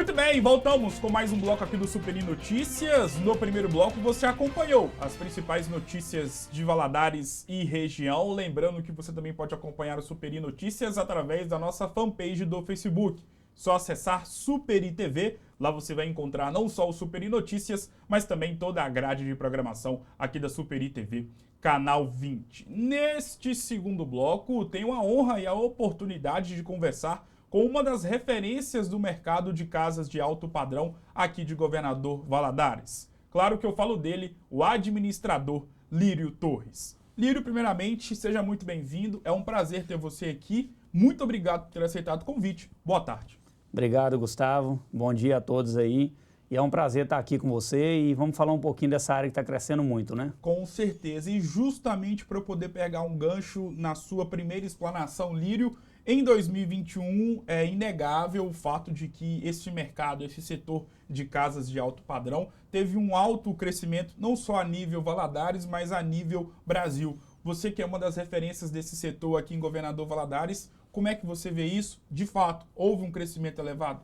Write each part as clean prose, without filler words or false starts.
Muito bem, voltamos com mais um bloco aqui do Superi Notícias. No primeiro bloco você acompanhou as principais notícias de Valadares e região. Lembrando que você também pode acompanhar o Superi Notícias através da nossa fanpage do Facebook. Só acessar Superi TV, lá você vai encontrar não só o Superi Notícias, mas também toda a grade de programação aqui da Superi TV, canal 20. Neste segundo bloco, tenho a honra e a oportunidade de conversar com uma das referências do mercado de casas de alto padrão aqui de Governador Valadares. Claro que eu falo dele, o administrador Lírio Torres. Lírio, primeiramente, seja muito bem-vindo. É um prazer ter você aqui. Muito obrigado por ter aceitado o convite. Boa tarde. Obrigado, Gustavo. Bom dia a todos aí. E é um prazer estar aqui com você e vamos falar um pouquinho dessa área que está crescendo muito, né? Com certeza. E justamente para eu poder pegar um gancho na sua primeira explanação, Lírio, em 2021 é inegável o fato de que esse mercado, esse setor de casas de alto padrão, teve um alto crescimento, não só a nível Valadares, mas a nível Brasil. Você que é uma das referências desse setor aqui em Governador Valadares, como é que você vê isso? De fato, houve um crescimento elevado?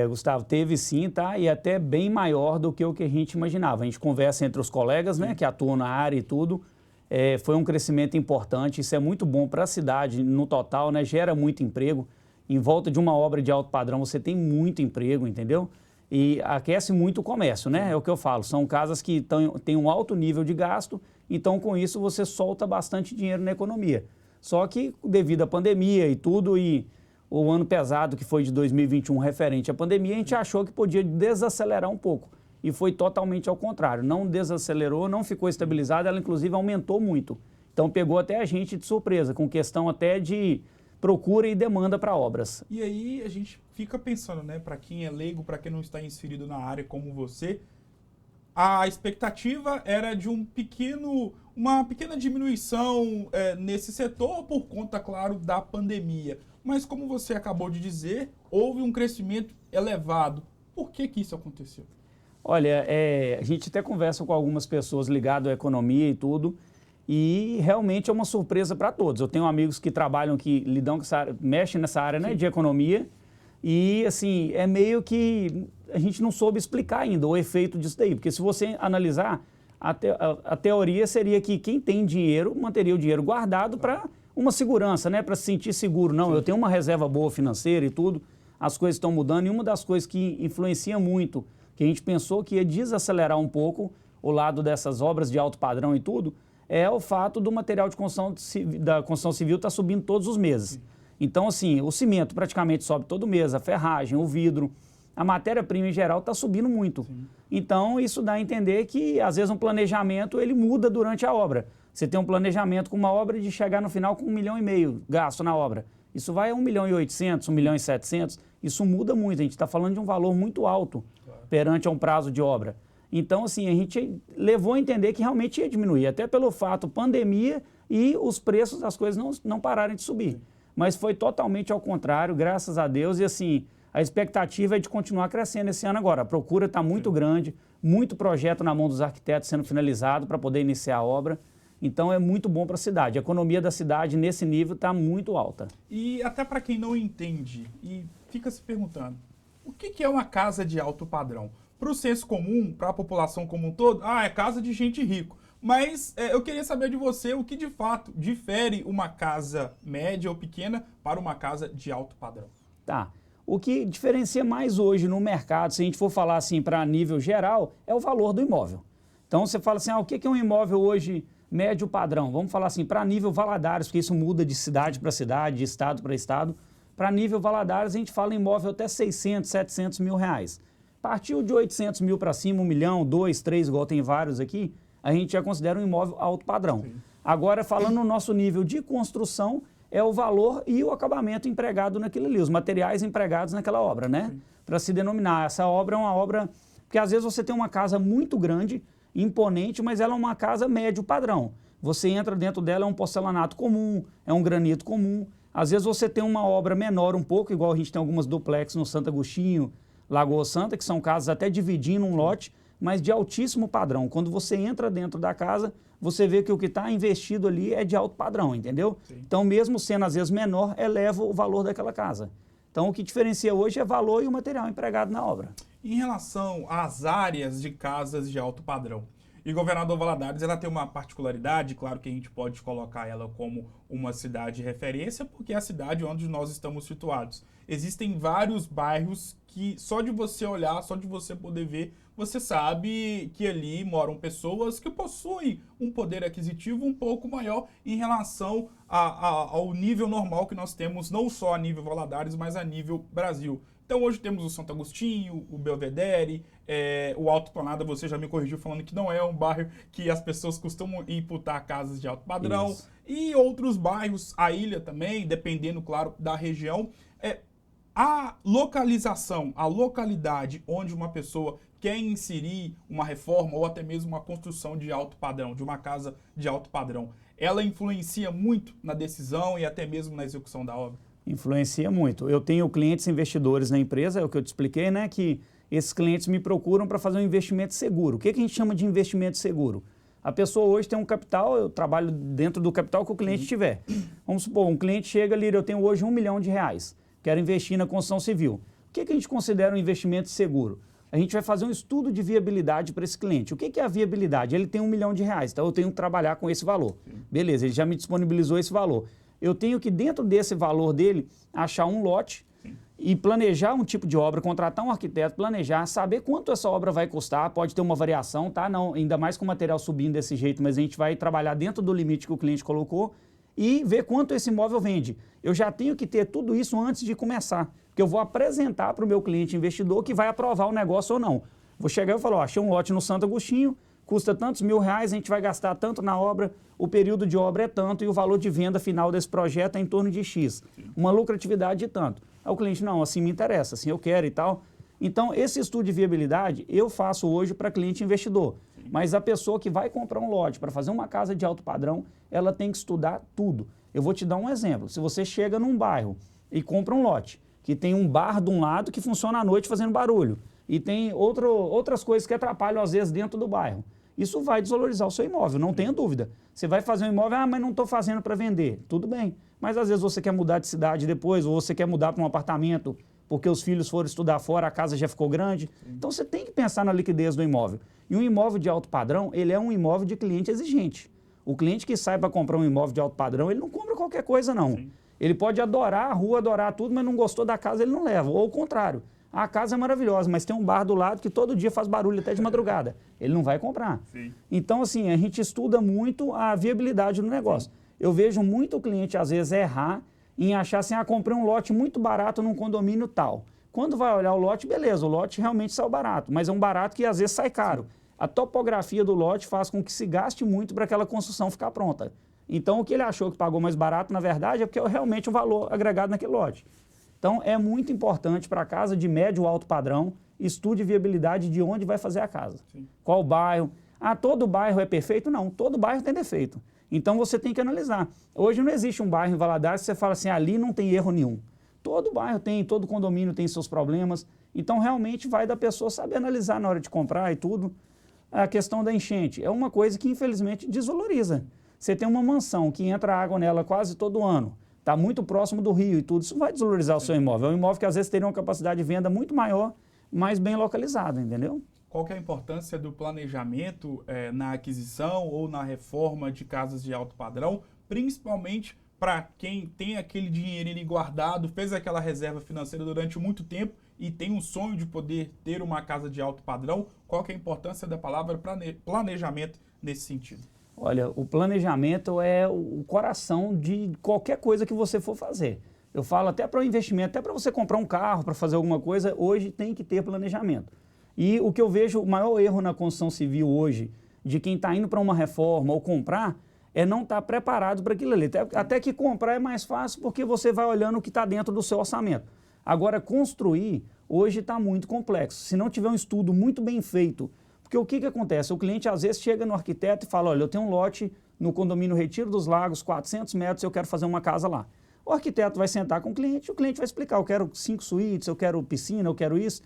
Gustavo, teve sim, tá? E até bem maior do que o que a gente imaginava. A gente conversa entre os colegas, né, que atuam na área e tudo. Foi um crescimento importante, isso é muito bom para a cidade no total, né? Gera muito emprego. Em volta de uma obra de alto padrão você tem muito emprego, entendeu? E aquece muito o comércio, né? É o que eu falo, são casas que têm um alto nível de gasto, então com isso você solta bastante dinheiro na economia. Só que devido à pandemia e tudo, e o ano pesado que foi de 2021 referente à pandemia, a gente achou que podia desacelerar um pouco. E foi totalmente ao contrário, não desacelerou, não ficou estabilizada, ela inclusive aumentou muito. Então pegou até a gente de surpresa, com questão até de procura e demanda para obras. E aí a gente fica pensando, né, para quem é leigo, para quem não está inserido na área como você, a expectativa era de uma pequena diminuição nesse setor por conta, claro, da pandemia. Mas como você acabou de dizer, houve um crescimento elevado. Por que isso aconteceu? Olha, a gente até conversa com algumas pessoas ligadas à economia e tudo, e realmente é uma surpresa para todos. Eu tenho amigos que trabalham, que lidam com essa área, mexem nessa área, né, de economia, e assim, é meio que a gente não soube explicar ainda o efeito disso daí, porque se você analisar, a teoria seria que quem tem dinheiro manteria o dinheiro guardado para uma segurança, né, para se sentir seguro. Não, eu tenho uma reserva boa financeira e tudo, as coisas estão mudando, e uma das coisas que influencia muito, que a gente pensou que ia desacelerar um pouco o lado dessas obras de alto padrão e tudo, é o fato do material de construção da construção civil estar subindo todos os meses. Sim. Então, assim, o cimento praticamente sobe todo mês, a ferragem, o vidro, a matéria-prima em geral está subindo muito. Sim. Então, isso dá a entender que, às vezes, um planejamento ele muda durante a obra. Você tem um planejamento com uma obra de chegar no final com 1,5 milhão gasto na obra. Isso vai a 1,8 milhão, 1,7 milhão. Isso muda muito, a gente está falando de um valor muito alto perante a um prazo de obra. Então, assim, a gente levou a entender que realmente ia diminuir, até pelo fato pandemia e os preços das coisas não pararem de subir. Mas foi totalmente ao contrário, graças a Deus, e assim, a expectativa é de continuar crescendo esse ano agora. A procura está muito grande, muito projeto na mão dos arquitetos sendo finalizado para poder iniciar a obra. Então é muito bom para a cidade. A economia da cidade nesse nível está muito alta. E até para quem não entende e fica se perguntando, o que é uma casa de alto padrão? Para o senso comum, para a população como um todo, é casa de gente rico. Mas eu queria saber de você o que de fato difere uma casa média ou pequena para uma casa de alto padrão. Tá. O que diferencia mais hoje no mercado, se a gente for falar assim para nível geral, é o valor do imóvel. Então você fala assim, o que é um imóvel hoje médio padrão? Vamos falar assim, para nível Valadares, porque isso muda de cidade para cidade, de estado para estado. Para nível Valadares, a gente fala em imóvel até 600, 700 mil reais. Partiu de 800 mil para cima, 1 milhão, 2, 3, igual tem vários aqui, a gente já considera um imóvel alto padrão. Sim. Agora, falando no nosso nível de construção, é o valor e o acabamento empregado naquilo ali, os materiais empregados naquela obra, né? Para se denominar. Essa obra é uma obra... Porque às vezes você tem uma casa muito grande, imponente, mas ela é uma casa médio padrão. Você entra dentro dela, é um porcelanato comum, é um granito comum. Às vezes você tem uma obra menor um pouco, igual a gente tem algumas duplex no Santo Agostinho, Lagoa Santa, que são casas até dividindo um lote, mas de altíssimo padrão. Quando você entra dentro da casa, você vê que o que está investido ali é de alto padrão, entendeu? Sim. Então, mesmo sendo às vezes menor, eleva o valor daquela casa. Então, o que diferencia hoje é valor e o material empregado na obra. Em relação às áreas de casas de alto padrão, e Governador Valadares, ela tem uma particularidade, claro que a gente pode colocar ela como uma cidade de referência, porque é a cidade onde nós estamos situados. Existem vários bairros que só de você olhar, só de você poder ver, você sabe que ali moram pessoas que possuem um poder aquisitivo um pouco maior em relação ao nível normal que nós temos, não só a nível Valadares, mas a nível Brasil. Então hoje temos o Santo Agostinho, o Belvedere, o Alto Planada, você já me corrigiu falando que não é um bairro que as pessoas costumam imputar casas de alto padrão. Isso. E outros bairros, a ilha também, dependendo, claro, da região. A localização, a localidade onde uma pessoa quer inserir uma reforma ou até mesmo uma construção de alto padrão, de uma casa de alto padrão, ela influencia muito na decisão e até mesmo na execução da obra? Influencia muito. Eu tenho clientes investidores na empresa, é o que eu te expliquei, né? Que esses clientes me procuram para fazer um investimento seguro. O que a gente chama de investimento seguro? A pessoa hoje tem um capital, eu trabalho dentro do capital que o cliente tiver. Vamos supor, um cliente chega ali, eu tenho hoje R$1 milhão, quero investir na construção civil. O que a gente considera um investimento seguro? A gente vai fazer um estudo de viabilidade para esse cliente. O que é a viabilidade? Ele tem R$1 milhão, então eu tenho que trabalhar com esse valor. Beleza, ele já me disponibilizou esse valor. Eu tenho que, dentro desse valor dele, achar um lote e planejar um tipo de obra, contratar um arquiteto, planejar, saber quanto essa obra vai custar, pode ter uma variação, tá? Não, ainda mais com o material subindo desse jeito, mas a gente vai trabalhar dentro do limite que o cliente colocou e ver quanto esse imóvel vende. Eu já tenho que ter tudo isso antes de começar, porque eu vou apresentar para o meu cliente investidor que vai aprovar o negócio ou não. Vou chegar e falar, ó, achei um lote no Santo Agostinho, custa tantos R$1.000, a gente vai gastar tanto na obra, o período de obra é tanto e o valor de venda final desse projeto é em torno de X. Uma lucratividade de tanto. Aí o cliente, não, assim me interessa, assim eu quero e tal. Então, esse estudo de viabilidade eu faço hoje para cliente investidor. Mas a pessoa que vai comprar um lote para fazer uma casa de alto padrão, ela tem que estudar tudo. Eu vou te dar um exemplo. Se você chega num bairro e compra um lote, que tem um bar de um lado que funciona à noite fazendo barulho, e tem outras coisas que atrapalham às vezes dentro do bairro, isso vai desvalorizar o seu imóvel, não tenha dúvida. Você vai fazer um imóvel, mas não estou fazendo para vender. Tudo bem, mas às vezes você quer mudar de cidade depois, ou você quer mudar para um apartamento porque os filhos foram estudar fora, a casa já ficou grande. Então você tem que pensar na liquidez do imóvel. E um imóvel de alto padrão, ele é um imóvel de cliente exigente. O cliente que sai para comprar um imóvel de alto padrão, ele não compra qualquer coisa não. Sim. Ele pode adorar a rua, adorar tudo, mas não gostou da casa, ele não leva. Ou o contrário. A casa é maravilhosa, mas tem um bar do lado que todo dia faz barulho até de madrugada. Ele não vai comprar. Sim. Então, assim, a gente estuda muito a viabilidade do negócio. Sim. Eu vejo muito o cliente, às vezes, errar em achar assim, comprei um lote muito barato num condomínio tal. Quando vai olhar o lote, beleza, o lote realmente saiu barato, mas é um barato que às vezes sai caro. Sim. A topografia do lote faz com que se gaste muito para aquela construção ficar pronta. Então, o que ele achou que pagou mais barato, na verdade, é porque é realmente o valor agregado naquele lote. Então, é muito importante para a casa de médio ou alto padrão, estude viabilidade de onde vai fazer a casa. Sim. Qual bairro? Todo bairro é perfeito? Não, todo bairro tem defeito. Então, você tem que analisar. Hoje não existe um bairro em Valadares que você fala assim, ali não tem erro nenhum. Todo bairro tem, todo condomínio tem seus problemas. Então, realmente vai da pessoa saber analisar na hora de comprar e tudo. A questão da enchente é uma coisa que, infelizmente, desvaloriza. Você tem uma mansão que entra água nela quase todo ano, está muito próximo do rio e tudo, isso vai desvalorizar o seu imóvel. É um imóvel que às vezes teria uma capacidade de venda muito maior, mas bem localizado, entendeu? Qual que é a importância do planejamento na aquisição ou na reforma de casas de alto padrão, principalmente para quem tem aquele dinheirinho guardado, fez aquela reserva financeira durante muito tempo e tem um sonho de poder ter uma casa de alto padrão? Qual que é a importância da palavra planejamento nesse sentido? Olha, o planejamento é o coração de qualquer coisa que você for fazer. Eu falo até para o investimento, até para você comprar um carro, para fazer alguma coisa, hoje tem que ter planejamento. E o que eu vejo, o maior erro na construção civil hoje, de quem está indo para uma reforma ou comprar, é não estar preparado para aquilo ali. Até que comprar é mais fácil porque você vai olhando o que está dentro do seu orçamento. Agora, construir, hoje está muito complexo. Se não tiver um estudo muito bem feito, porque o que acontece? O cliente às vezes chega no arquiteto e fala, olha, eu tenho um lote no condomínio Retiro dos Lagos, 400 metros, eu quero fazer uma casa lá. O arquiteto vai sentar com o cliente vai explicar, eu quero 5 suítes, eu quero piscina, eu quero isso.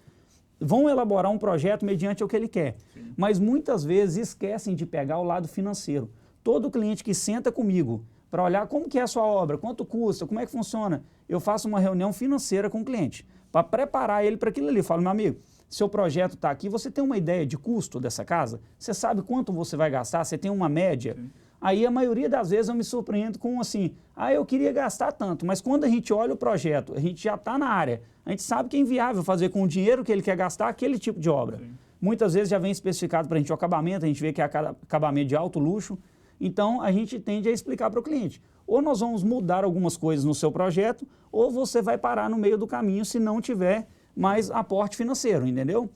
Vão elaborar um projeto mediante o que ele quer. Sim. Mas muitas vezes esquecem de pegar o lado financeiro. Todo cliente que senta comigo para olhar como que é a sua obra, quanto custa, como é que funciona. Eu faço uma reunião financeira com o cliente, para preparar ele para aquilo ali. Eu falo, meu amigo, seu projeto está aqui, você tem uma ideia de custo dessa casa? Você sabe quanto você vai gastar? Você tem uma média? Sim. Aí a maioria das vezes eu me surpreendo com assim, eu queria gastar tanto, mas quando a gente olha o projeto, a gente já está na área, a gente sabe que é inviável fazer com o dinheiro que ele quer gastar aquele tipo de obra. Sim. Muitas vezes já vem especificado para a gente o acabamento, a gente vê que é acabamento de alto luxo, então a gente tende a explicar para o cliente. Ou nós vamos mudar algumas coisas no seu projeto, ou você vai parar no meio do caminho se não tiver mais aporte financeiro, entendeu?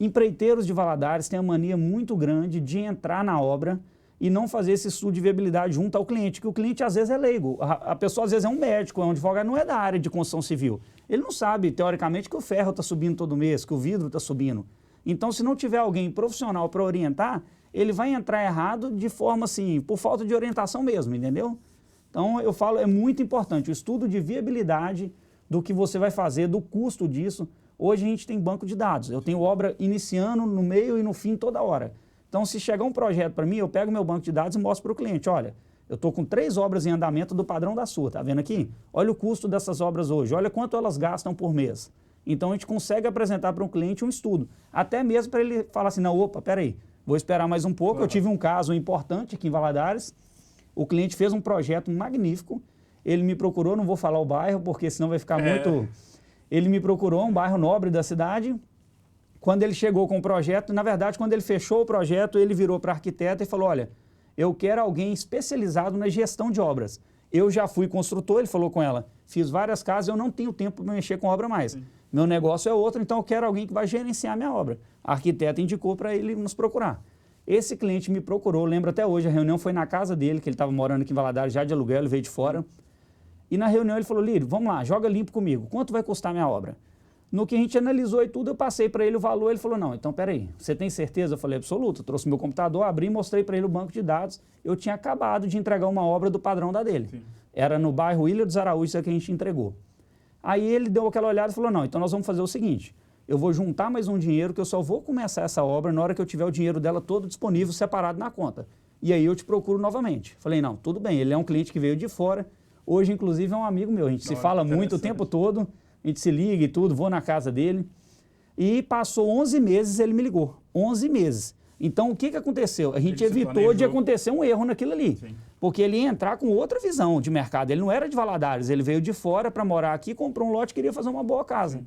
Empreiteiros de Valadares têm a mania muito grande de entrar na obra e não fazer esse estudo de viabilidade junto ao cliente, que o cliente às vezes é leigo. A pessoa às vezes é um médico, é um advogado, não é da área de construção civil. Ele não sabe, teoricamente, que o ferro está subindo todo mês, que o vidro está subindo. Então, se não tiver alguém profissional para orientar, ele vai entrar errado de forma assim, por falta de orientação mesmo, entendeu? Então, eu falo, é muito importante o estudo de viabilidade do que você vai fazer, do custo disso. Hoje a gente tem banco de dados. Eu tenho obra iniciando, no meio e no fim toda hora. Então, se chegar um projeto para mim, eu pego meu banco de dados e mostro para o cliente, olha, eu estou com 3 obras em andamento do padrão da sua, tá vendo aqui? Olha o custo dessas obras hoje, olha quanto elas gastam por mês. Então, a gente consegue apresentar para um cliente um estudo, até mesmo para ele falar assim, não, opa, peraí, vou esperar mais um pouco. Claro. Eu tive um caso importante aqui em Valadares, o cliente fez um projeto magnífico, ele me procurou, não vou falar o bairro, porque senão vai ficar muito... Ele me procurou, um bairro nobre da cidade. Quando ele chegou com o projeto, na verdade, quando ele fechou o projeto, ele virou para a arquiteta e falou, olha, eu quero alguém especializado na gestão de obras. Eu já fui construtor, ele falou com ela, fiz várias casas, eu não tenho tempo para mexer com obra mais. Sim. Meu negócio é outro, então eu quero alguém que vai gerenciar a minha obra. A arquiteta indicou para ele nos procurar. Esse cliente me procurou, lembro até hoje, a reunião foi na casa dele, que ele estava morando aqui em Valadares, já de aluguel, ele veio de fora. E na reunião ele falou, Lírio, vamos lá, joga limpo comigo, quanto vai custar a minha obra? No que a gente analisou e tudo, eu passei para ele o valor, ele falou, não, então peraí, você tem certeza? Eu falei, absoluto, eu trouxe meu computador, abri e mostrei para ele o banco de dados, eu tinha acabado de entregar uma obra do padrão da dele. Sim. Era no bairro Ilha dos Araújos, que a gente entregou. Aí ele deu aquela olhada e falou, não, então nós vamos fazer o seguinte, eu vou juntar mais um dinheiro que eu só vou começar essa obra na hora que eu tiver o dinheiro dela todo disponível, separado na conta. E aí eu te procuro novamente. Falei, não, tudo bem, ele é um cliente que veio de fora, hoje inclusive é um amigo meu, a gente se fala muito o tempo todo, a gente se liga e tudo, vou na casa dele. E passou 11 meses, ele me ligou, 11 meses. Então o que aconteceu? A gente evitou de acontecer um erro naquilo ali. Sim. Porque ele ia entrar com outra visão de mercado, ele não era de Valadares, ele veio de fora para morar aqui, comprou um lote e queria fazer uma boa casa. Sim.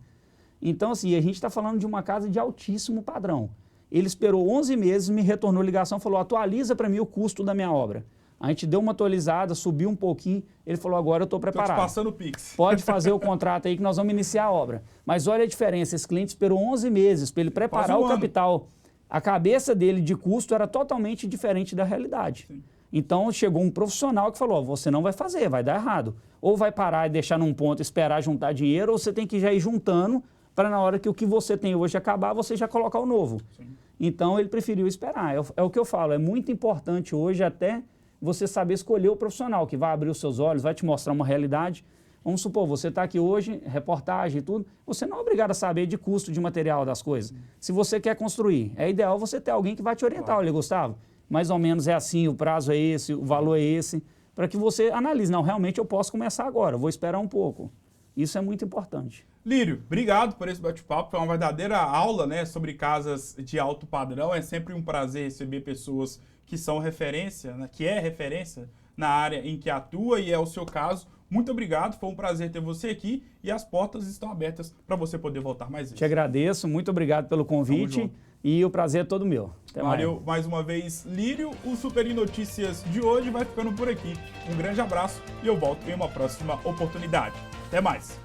Então, assim, a gente está falando de uma casa de altíssimo padrão. Ele esperou 11 meses, me retornou a ligação, falou, atualiza para mim o custo da minha obra. A gente deu uma atualizada, subiu um pouquinho, ele falou, agora eu estou preparado. Estou te passando o Pix. Pode fazer o contrato aí que nós vamos iniciar a obra. Mas olha a diferença, esse cliente esperou 11 meses para ele preparar o capital. A cabeça dele de custo era totalmente diferente da realidade. Sim. Então, chegou um profissional que falou, você não vai fazer, vai dar errado. Ou vai parar e deixar num ponto, esperar juntar dinheiro, ou você tem que já ir juntando para na hora que o que você tem hoje acabar, você já colocar o novo. Sim. Então, ele preferiu esperar. É o que eu falo, é muito importante hoje até você saber escolher o profissional que vai abrir os seus olhos, vai te mostrar uma realidade. Vamos supor, você está aqui hoje, reportagem e tudo, você não é obrigado a saber de custo de material das coisas. Se você quer construir, é ideal você ter alguém que vai te orientar. Claro. Olha, Gustavo, mais ou menos é assim, o prazo é esse, o valor é esse, para que você analise. Não, realmente eu posso começar agora, vou esperar um pouco. Isso é muito importante. Lírio, obrigado por esse bate-papo. Foi uma verdadeira aula, né, sobre casas de alto padrão. É sempre um prazer receber pessoas que são referência, né, que é referência na área em que atua e é o seu caso. Muito obrigado, foi um prazer ter você aqui e as portas estão abertas para você poder voltar mais vezes. Te agradeço, muito obrigado pelo convite e o prazer é todo meu. Até Valeu mais uma vez, Lírio. O Superi Notícias de hoje vai ficando por aqui. Um grande abraço e eu volto em uma próxima oportunidade. Até mais!